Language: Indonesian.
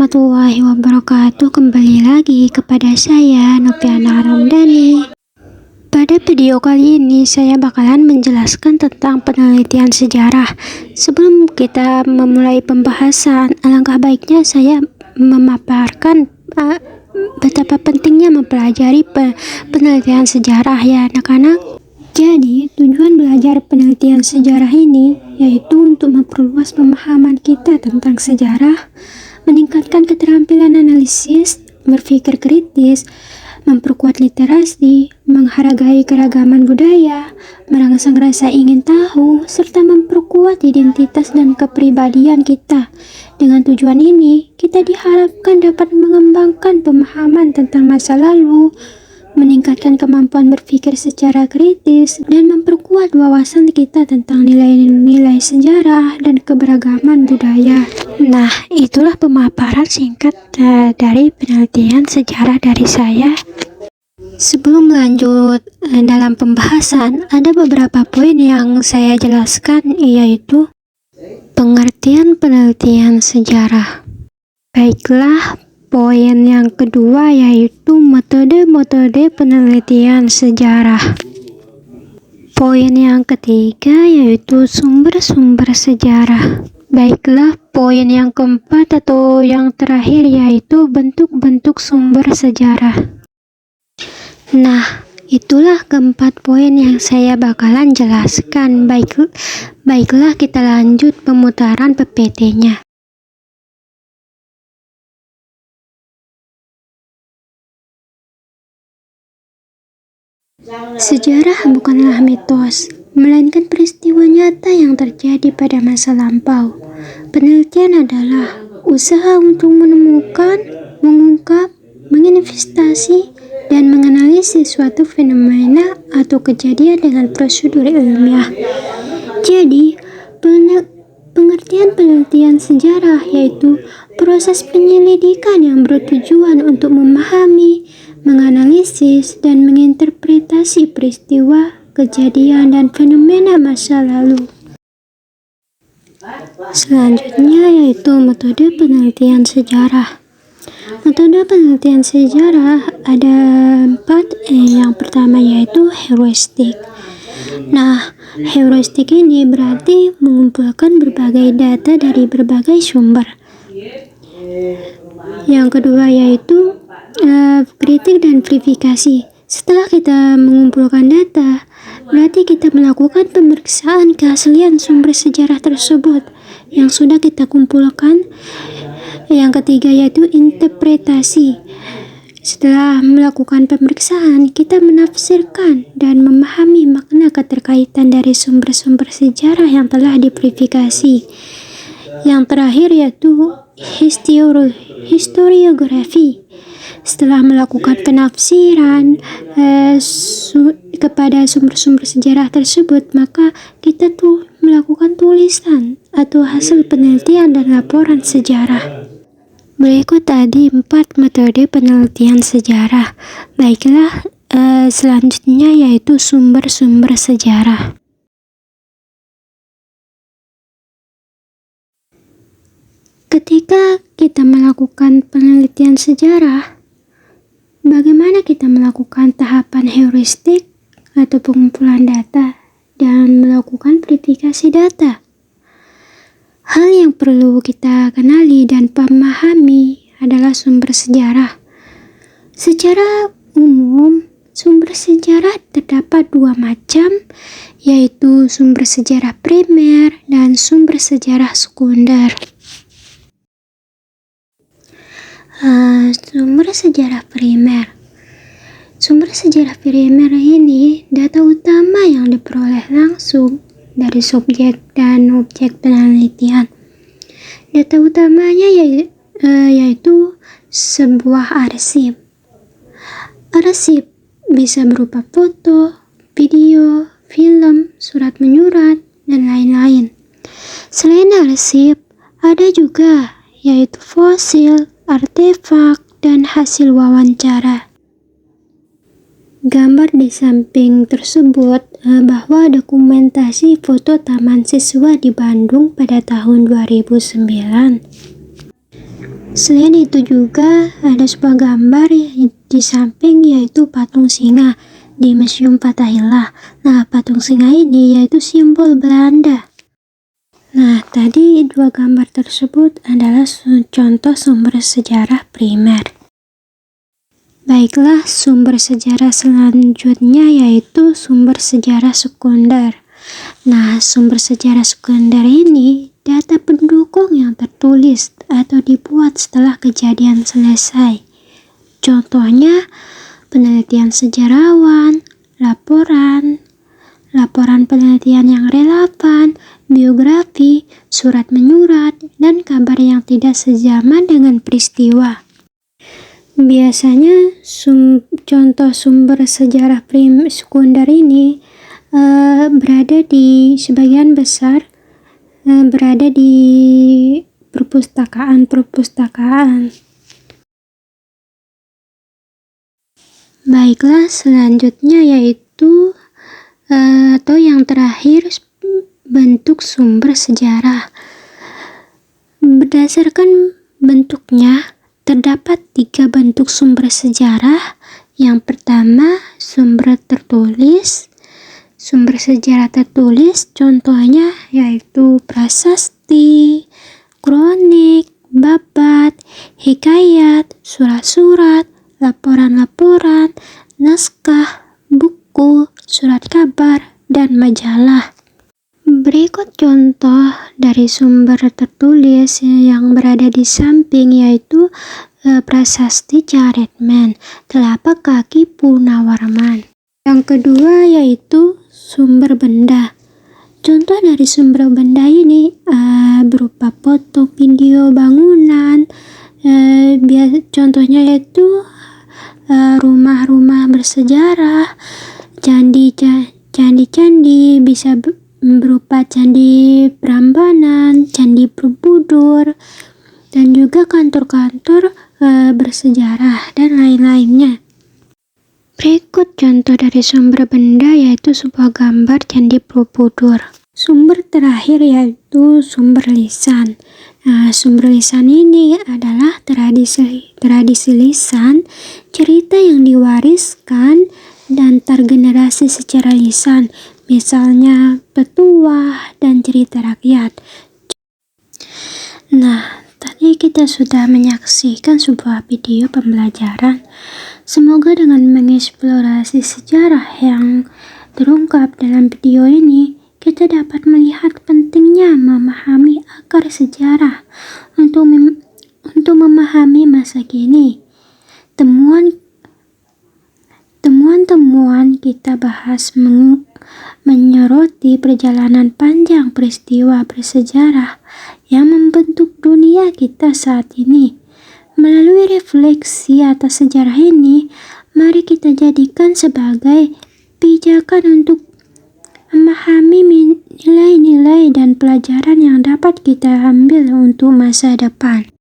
warahmatullahi wabarakatuh. Kembali lagi kepada saya Noviana Ramdhani. Pada video kali ini saya bakalan menjelaskan tentang penelitian sejarah. Sebelum kita memulai pembahasan, alangkah baiknya saya memaparkan betapa pentingnya mempelajari penelitian sejarah ya anak-anak. Jadi, tujuan belajar penelitian sejarah ini yaitu untuk memperluas pemahaman kita tentang sejarah, meningkatkan keterampilan analisis, berpikir kritis, memperkuat literasi, menghargai keragaman budaya, merangsang rasa ingin tahu, serta memperkuat identitas dan kepribadian kita. Dengan tujuan ini, kita diharapkan dapat mengembangkan pemahaman tentang masa lalu, meningkatkan kemampuan berpikir secara kritis, dan memperkuat wawasan kita tentang nilai-nilai sejarah dan keberagaman budaya. Nah, itulah pemaparan singkat dari penelitian sejarah dari saya. Sebelum lanjut dalam pembahasan, ada beberapa poin yang saya jelaskan, yaitu pengertian penelitian sejarah. Baiklah, poin yang kedua yaitu metode-metode penelitian sejarah. Poin yang ketiga yaitu sumber-sumber sejarah. Baiklah, poin yang keempat atau yang terakhir yaitu bentuk-bentuk sumber sejarah. Nah, itulah keempat poin yang saya bakalan jelaskan. Baiklah kita lanjut pemutaran PPT-nya. Sejarah bukanlah mitos, melainkan peristiwa nyata yang terjadi pada masa lampau. Penelitian adalah usaha untuk menemukan, mengungkap, menginvestasi, dan menganalisis suatu fenomena atau kejadian dengan prosedur ilmiah. Jadi, pengertian penelitian sejarah yaitu proses penyelidikan yang bertujuan untuk memahami, menganalisis, dan menginterpretasi peristiwa, kejadian, dan fenomena masa lalu. Selanjutnya yaitu metode penelitian sejarah. Metode penelitian sejarah ada 4. Yang pertama yaitu heuristik. Nah, heuristik ini berarti mengumpulkan berbagai data dari berbagai sumber. Yang kedua yaitu kritik dan verifikasi. Setelah kita mengumpulkan data, berarti kita melakukan pemeriksaan keaslian sumber sejarah tersebut yang sudah kita kumpulkan. Yang ketiga yaitu interpretasi. Setelah melakukan pemeriksaan, kita menafsirkan dan memahami makna keterkaitan dari sumber-sumber sejarah yang telah diverifikasi. Yang terakhir yaitu historiografi. Setelah melakukan penafsiran kepada sumber-sumber sejarah tersebut, maka kita melakukan tulisan atau hasil penelitian dan laporan sejarah. Berikut tadi 4 metode penelitian sejarah. Baiklah, selanjutnya yaitu sumber-sumber sejarah. Ketika kita melakukan penelitian sejarah, bagaimana kita melakukan tahapan heuristik atau pengumpulan data dan melakukan verifikasi data? Hal yang perlu kita kenali dan pahami adalah sumber sejarah. Secara umum, sumber sejarah terdapat 2 macam, yaitu sumber sejarah primer dan sumber sejarah sekunder. Sumber sejarah primer. Sumber sejarah primer ini data utama yang diperoleh langsung dari subjek dan objek penelitian. Data utamanya yaitu sebuah arsip. Arsip bisa berupa foto, video, film, surat menyurat, dan lain-lain. Selain arsip, ada juga yaitu fosil, artefak, dan hasil wawancara. Gambar di samping tersebut bahwa dokumentasi foto Taman Siswa di Bandung pada tahun 2009. Selain itu juga ada sebuah gambar di samping, yaitu patung singa di Museum Fathahillah. Nah, patung singa ini yaitu simbol Belanda. Nah, tadi dua gambar tersebut adalah contoh sumber sejarah primer. Baiklah, sumber sejarah selanjutnya yaitu sumber sejarah sekunder. Nah, sumber sejarah sekunder ini data pendukung yang tertulis atau dibuat setelah kejadian selesai. Contohnya, penelitian sejarawan, laporan penelitian yang relevan, biografi, surat menyurat, dan kabar yang tidak sejaman dengan peristiwa. Biasanya contoh sumber sejarah sekunder ini berada di sebagian besar berada di perpustakaan. Baiklah, selanjutnya yaitu atau yang terakhir, bentuk sumber sejarah. Berdasarkan bentuknya, terdapat 3 bentuk sumber sejarah. Yang pertama, sumber tertulis. Sumber sejarah tertulis contohnya yaitu prasasti, kronik, babat, hikayat, surat-surat, laporan-laporan, naskah, buku, surat kabar, dan majalah. Berikut contoh dari sumber tertulis yang berada di samping, yaitu prasasti Caretman, telapak kaki Punawarman. Yang kedua yaitu sumber benda. Contoh dari sumber benda ini berupa foto, video, bangunan. Contohnya yaitu rumah-rumah bersejarah, candi-candi, bisa berupa candi Prambanan, candi Borobudur, dan juga kantor-kantor bersejarah dan lain-lainnya. Berikut contoh dari sumber benda yaitu sebuah gambar candi Borobudur. Sumber terakhir yaitu sumber lisan. Nah, sumber lisan ini adalah tradisi lisan, cerita yang diwariskan dan tergenerasi secara lisan, misalnya petuah dan cerita rakyat. Nah, tadi kita sudah menyaksikan sebuah video pembelajaran. Semoga dengan mengeksplorasi sejarah yang terungkap dalam video ini, kita dapat melihat pentingnya memahami akar sejarah untuk memahami masa kini. Temuan-temuan kita bahas menyoroti perjalanan panjang peristiwa bersejarah yang membentuk dunia kita saat ini. Melalui refleksi atas sejarah ini, mari kita jadikan sebagai pijakan untuk memahami nilai-nilai dan pelajaran yang dapat kita ambil untuk masa depan.